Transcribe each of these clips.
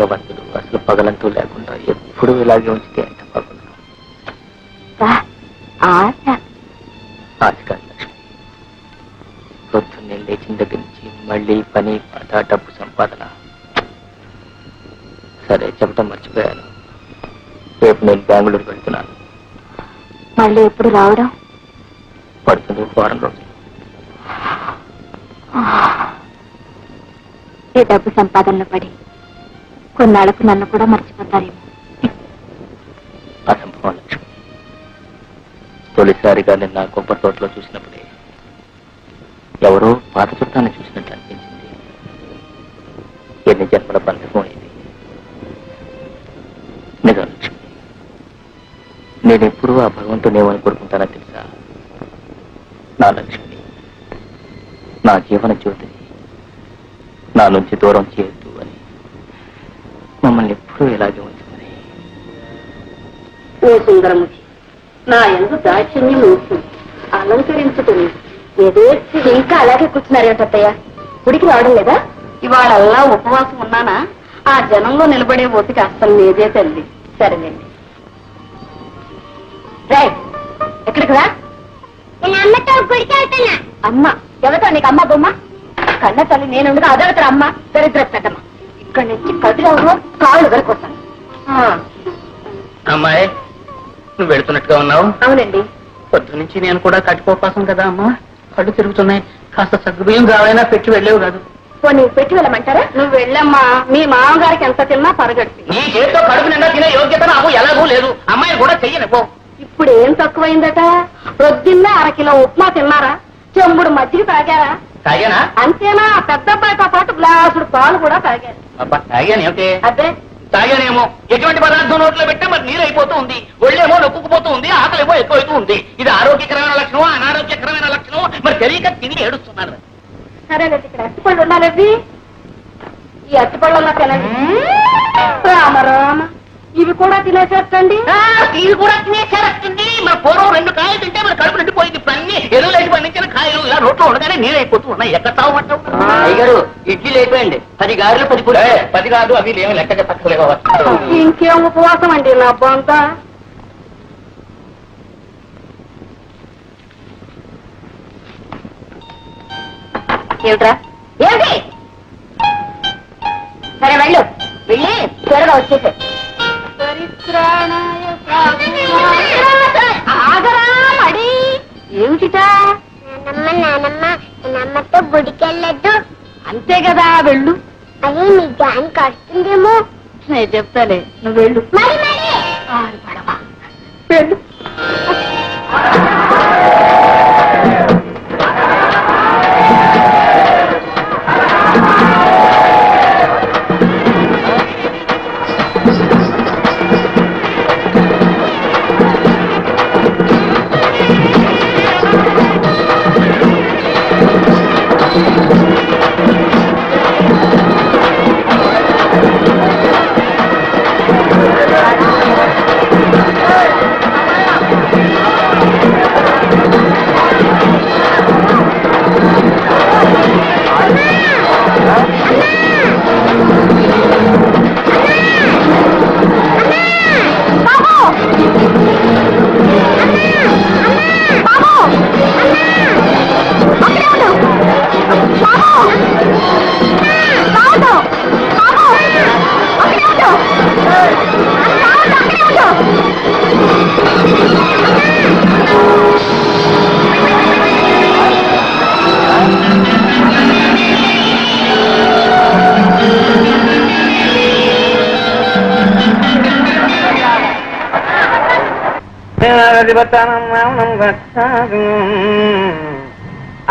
వ్యవస్థలు అసలు పగలంటూ లేకుండా ఎప్పుడు ఇలాగే ఉంచితే ఎంత బాగుంది. ఆశ కాదు లక్ష్మి, పొద్దున్నే లేచిన దగ్గర నుంచి మళ్ళీ పని పాట డబ్బు సంపాదన. సరే చెప్పడం మర్చిపోయాను, రేపు నేను బెంగళూరు వెళ్తున్నాను. మళ్ళీ ఎప్పుడు రావడం? పడుతుంది వారం రోజులు. ఈ డబ్బు సంపాదనలో పడి కొన్నాళ్లకు నన్ను కూడా మర్చిపోతారేమో. అసంభవం లక్ష్మి. తొలిసారిగా నిన్న కొబ్బరి తోటలో చూసినప్పుడే ఎవరో పాత చుట్టాన్ని చూసినట్టు అనిపించింది. ఎన్ని జన్మల బంధకం ఇది. నిజం లక్ష్మి, నేనెప్పుడూ ఆ భగవంతుని ఏమని కోరుకుంటానో తెలుసా? నా లక్ష్మిని, నా జీవన జ్యోతిని నా నుంచి దూరం చేయొద్దు అని. మమ్మల్ని ఎప్పుడూ ఇలాగే ఉంచుతుంది. ఓ సుందరముఖి, నా ఎందు దాక్షిణ్యం ఉంటుంది, అలంకరించుతుంది. ఎదేర్చి ఇంకా అలాగే కూర్చున్నారేటత్తయ్య, గుడికి రావడం లేదా? ఇవాళల్లా ఉపవాసం ఉన్నానా? ఆ జనంలో నిలబడే ఓపిక అస్సలు లేదే తల్లి. సరేనండి. రైట్, ఎక్కడికి రా? అమ్మతో గుడికి వెళ్తున్నా. అమ్మ ఎవరితో? నీకు అమ్మ బొమ్మ? కన్న తల్లి నేను అదొకటి అమ్మ. దరిద్ర పెద్దమ్మ, ఇక్కడి నుంచి కదిలవరు, కాళ్ళు వరకొస్తాను. అమ్మాయి, నువ్వు వెళుతున్నట్టుగా ఉన్నావు. అవునండి. పొద్దు నుంచి నేను కూడా కట్టుకోపాసం కదా అమ్మా, కళ్ళు తిరుగుతున్నాయి. కాస్త సగ్గుబియ్యం కావాలైనా పెట్టి వెళ్ళేవు కాదు. పోనీ పెట్టి వెళ్ళమంటారా? నువ్వు వెళ్ళమ్మా, మీ మామగారికి ఎంత తిన్నా పరగడుతుంది. నీ చేతితో కడుపు నిండా తినే యోగ్యత నాకు ఎలాగూ లేదు. అమ్మాయిని కూడా చెయ్యనిపో. ఇప్పుడు ఏం తక్కువైందట? పొద్దున్నే అరకిలో ఉప్మా తిన్నారా? చెంబుడు మజ్జిగ తాగారా? తాగానా? అంతేనా? పెద్ద అబ్బాయితో పాటు గ్లాసుడు పాలు కూడా తాగారు. అబ్బా, తాగాను ఏమిటి? అదే తాగానేమో. ఎటువంటి పదార్థం నోట్లో పెట్టా మరి నీరు అయిపోతూ ఉంది, ఒళ్ళేమో నొక్కుపోతూ ఉంది, ఆకలేమో ఎక్కువైతూ ఉంది. ఇది ఆరోగ్యకరమైన లక్షణం, అనారోగ్యకరమైన లక్షణం మరి తెలియక తిని ఏడుస్తున్నారు. సరేనండి, ఇక్కడ అరటిపళ్ళు ఉండాలి. ఈ అరటిపళ్ళల్లో తినండి. రామ రామ, ఇవి కూడా తినేసేస్తండి. ఇవి కూడా తినేసేస్తుంది. మరి పూర్వం 2 కాయలు తింటే మరి కడుపు నిండిపోయింది. ఇప్పుడు అన్ని ఎరువులేసి పండించిన కాయలు ఇలా రోడ్లో ఉండగానే నీరైపోతూ ఉన్నాయి. ఎక్కడ తాగమంటావు? అయ్యగారు, ఇడ్లీ అయిపోయింది. 10 గారెలు 10 పూలు. 10 కాదు, అవి ఏమి లెక్క తక్కువలేవా? ఇంకేం ఉపవాసం అండి నా బొంత. ఏమిట్రా? ఏమిటి? సరే వెళ్ళు, వెళ్ళి త్వరగా వచ్చేసే. ఆగరా మడి. ఏమిటిటా? నాన్నమ్మతో గుడికి వెళ్ళొద్దు. అంతే కదా, వెళ్ళు. అది మీ జాన్ కడుతుందేమో. నేను చెప్తాలే, నువ్వు వెళ్ళు. మరి మరి పడవా, వెళ్ళు.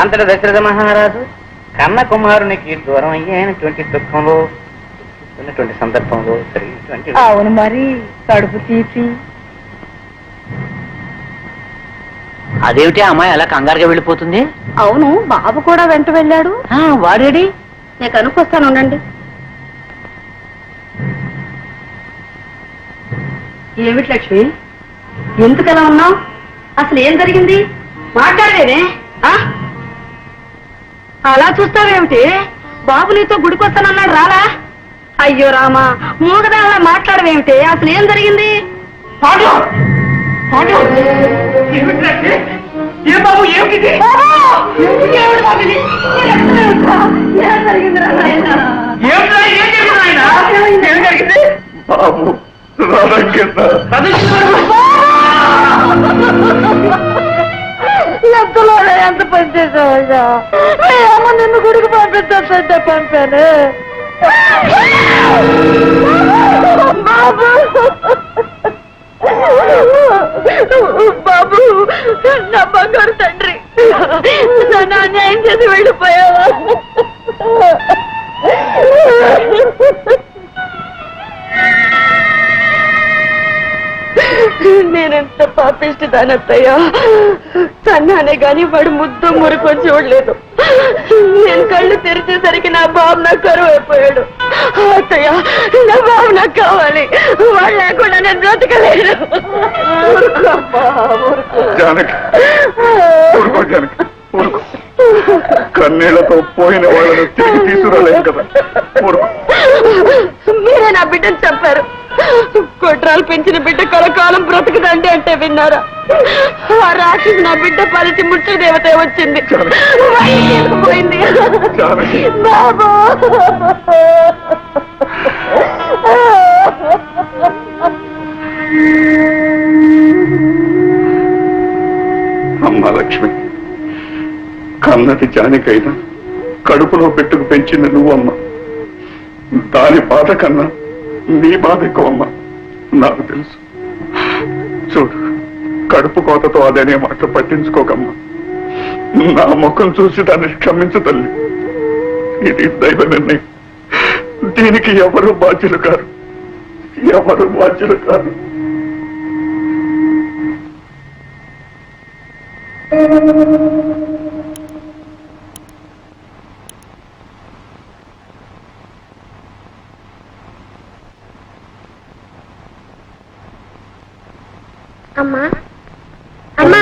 అంతటి దశరథ మహారాజు కన్న కుమారునికి దూరం అయ్యేటువంటి దుఃఖంలో ఉన్నటువంటి సందర్భంలో జరిగినటువంటి. అవును మరి, కడుపు తీసి. అదేమిటి అమ్మాయి అలా కంగారుగా వెళ్ళిపోతుంది? అవును, బాబు కూడా వెంట వెళ్ళాడు. వాడేడి? నేను కనుక్కొస్తాను, ఉండండి. ఏమిటి లక్ష్మి, ఎందుకలా ఉన్నావు? అసలు ఏం జరిగింది? మాట్లాడలేదే. అలా చూస్తావేమిటి? బాబు నీతో గుడికొస్తానన్నాడు, రాలా? అయ్యో రామా మూగదాలా మాట్లాడవేమిటి అసలు ఏం జరిగింది ఏ బాబు ఏమిటి బాబు ఎంతలో ఎంత పని చేసావా అమ్మ నిన్ను గుడికి పంపించే పంపాను బాబు నా బంగారు తండ్రి నన్ను అన్యాయం చేసి వెళ్ళిపోయావా నేనెంత పాపిష్టి దానత్తయ్యా కన్నానే గాని వాడు ముద్దు మురుకొని చూడలేదు నేను కళ్ళు తెరిచేసరికి నా బాబు నాకు కరువు అయిపోయాడు అత్తయ్య నా బాబు నాకు కావాలి వాడు లేకుండా నేను బ్రతకలేను కన్నీళ్లతో పోయిన వాళ్ళను తిరిగి తీసుకురాలేం కదా మీరే నా బిడ్డను చెప్పారు కొట్రాలు పెంచిన బిడ్డ కలకాలం బ్రతుకుదండి అంటే విన్నారా ఆ రాక్షసు నా బిడ్డ పరిచి ముచ్చు దేవత వచ్చింది పోయింది బాబు అమ్మా లక్ష్మి కన్నది జానికైనా కడుపులో పెట్టుకు పెంచిన నువ్వమ్మ దాని బాధ కన్నా నీ బాధ ఎక్కువమ్మా నాకు తెలుసు చూడు కడుపు కోతతో అదనే మాట పట్టించుకోకమ్మా నా ముఖం చూసి దాన్ని క్షమించు తల్లి ఇది దైవ నిర్ణయం దీనికి ఎవరు బాధ్యులు కారు ఎవరు బాధ్యులు కారు అమ్మా అమ్మా